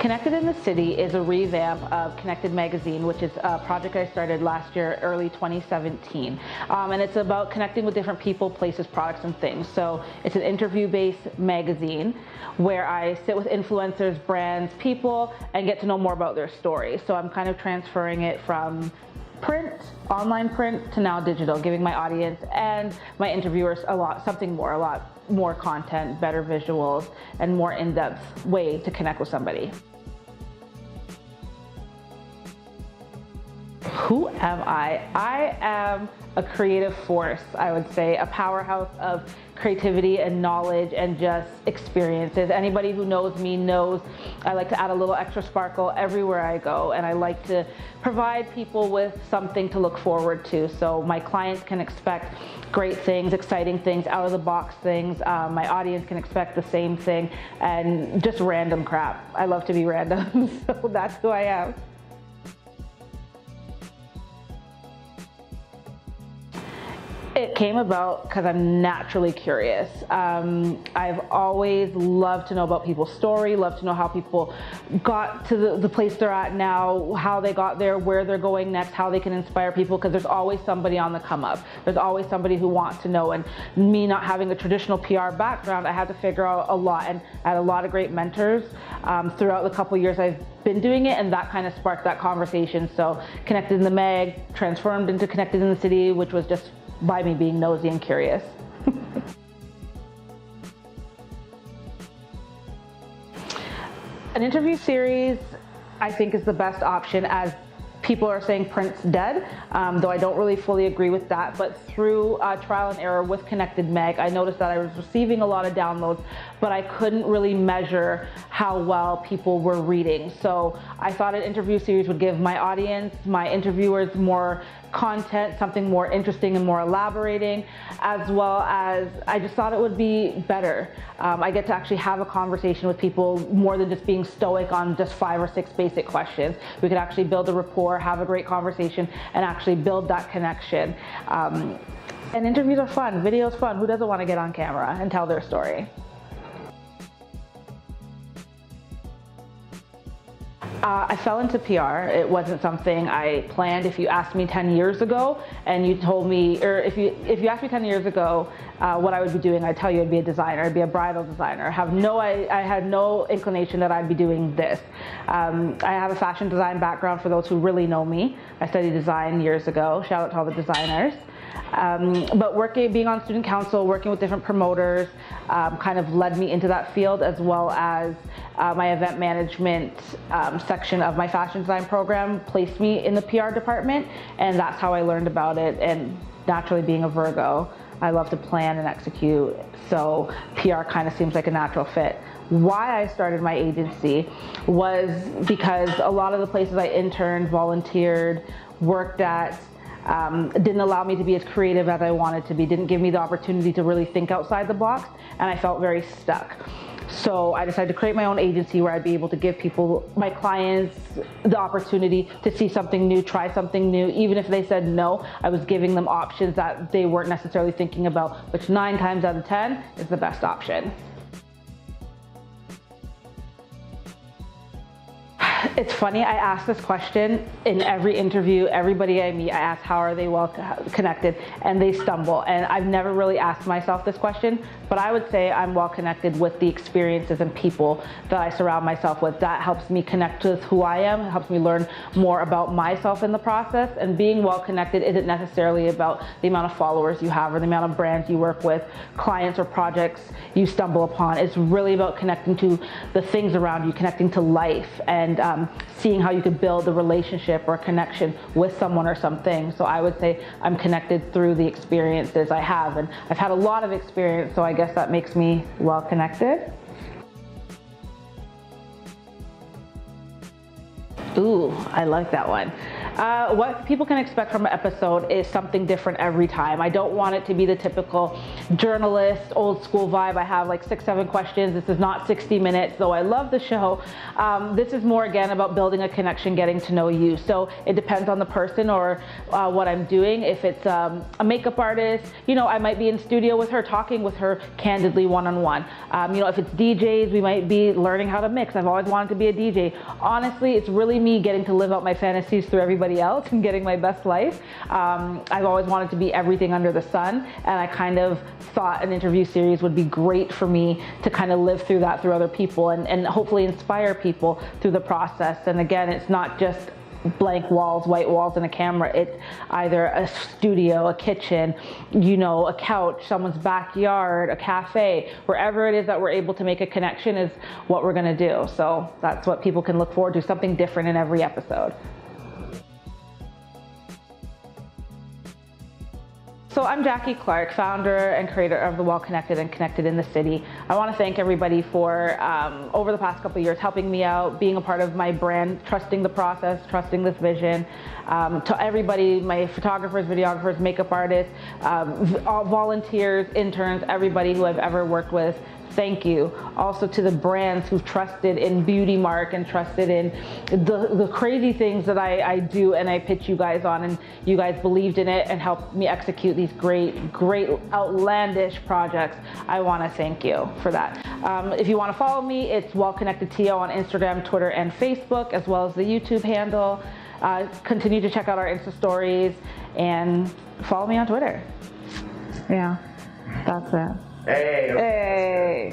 Connected in the City is a revamp of Connected Magazine, which is a project I started last year, early 2017. And it's about connecting with different people, places, products, and things. So it's an interview-based magazine where I sit with influencers, brands, people, and get to know more about their story. So I'm kind of transferring it from print, online print, to now digital, giving my audience and my interviewers a lot more content, better visuals, and more in-depth way to connect with somebody. Who am I? I am a creative force, I would say, a powerhouse of creativity and knowledge and just experiences. Anybody who knows me knows I like to add a little extra sparkle everywhere I go, and I like to provide people with something to look forward to. So my clients can expect great things, exciting things, out of the box things. My audience can expect the same thing, and just random crap. I love to be random, so that's who I am. It came about because I'm naturally curious. I've always loved to know about people's story, loved to know how people got to the place they're at now, how they got there, where they're going next, how they can inspire people, because there's always somebody on the come up. There's always somebody who wants to know, and me not having a traditional PR background, I had to figure out a lot, and I had a lot of great mentors throughout the couple years I've been doing it, and that kind of sparked that conversation. So Connected in the Mag transformed into Connected in the City, which was just by me being nosy and curious. An interview series, I think, is the best option, as people are saying print's dead, though I don't really fully agree with that. But through trial and error with Connected Mag, I noticed that I was receiving a lot of downloads, but I couldn't really measure how well people were reading. So I thought an interview series would give my audience, my interviewers, more content, something more interesting and more elaborating, as well as I just thought it would be better. I get to actually have a conversation with people more than just being stoic on just 5 or 6 basic questions. We could actually build a rapport, have a great conversation, and actually build that connection. And interviews are fun, video's fun. Who doesn't want to get on camera and tell their story? I fell into PR. It wasn't something I planned. If you asked me 10 years ago and you told me, or if you asked me 10 years ago what I would be doing, I'd tell you I'd be a designer. I'd be a bridal designer. I had no inclination that I'd be doing this. I have a fashion design background, for those who really know me. I studied design years ago. Shout out to all the designers. But being on student council, working with different promoters, kind of led me into that field, as well as my event management section of my fashion design program placed me in the PR department, and that's how I learned about it. And naturally, being a Virgo, I love to plan and execute, so PR kind of seems like a natural fit. Why I started my agency was because a lot of the places I interned, volunteered, worked at, didn't allow me to be as creative as I wanted to be, didn't give me the opportunity to really think outside the box, and I felt very stuck. So I decided to create my own agency where I'd be able to give people, my clients, the opportunity to see something new, try something new. Even if they said no, I was giving them options that they weren't necessarily thinking about, which 9 times out of 10 is the best option. It's funny, I ask this question in every interview. Everybody I meet, I ask how are they well connected, and they stumble. And I've never really asked myself this question, but I would say I'm well connected with the experiences and people that I surround myself with. That helps me connect with who I am. It helps me learn more about myself in the process. And being well connected isn't necessarily about the amount of followers you have or the amount of brands you work with, clients or projects you stumble upon. It's really about connecting to the things around you, connecting to life, and seeing how you could build a relationship or a connection with someone or something. So I would say I'm connected through the experiences I have, and I've had a lot of experience, so I guess that makes me well connected. Ooh, I like that one. What people can expect from an episode is something different every time. I don't want it to be the typical journalist, old school vibe. I have like 6-7 questions. This is not 60 minutes, though I love the show. This is more, again, about building a connection, getting to know you. So it depends on the person or what I'm doing. If it's a makeup artist, you know, I might be in studio with her, talking with her candidly one-on-one. You know, if it's DJs, we might be learning how to mix. I've always wanted to be a DJ. Honestly, it's really me getting to live out my fantasies through everybody else and getting my best life. I've always wanted to be everything under the sun, and I kind of thought an interview series would be great for me to kind of live through that through other people and hopefully inspire people through the process. And again, it's not just blank walls, white walls, and a camera. It's either a studio, a kitchen, you know, a couch, someone's backyard, a cafe, wherever it is that we're able to make a connection is what we're going to do. So that's what people can look forward to, something different in every episode. So I'm Jackie Clark, founder and creator of The Well Connected and Connected in the City. I want to thank everybody for, over the past couple of years, helping me out, being a part of my brand, trusting the process, trusting this vision. To everybody, my photographers, videographers, makeup artists, all volunteers, interns, everybody who I've ever worked with, thank you. Also to the brands who've trusted in Beauty Mark and trusted in the crazy things that I do and I pitch you guys on, and you guys believed in it and helped me execute these great, outlandish projects. I want to thank you for that. If you want to follow me, it's Well Connected TO on Instagram, Twitter, and Facebook, as well as the YouTube handle. Continue to check out our Insta stories and follow me on Twitter. Yeah, that's it. Hey. Hey.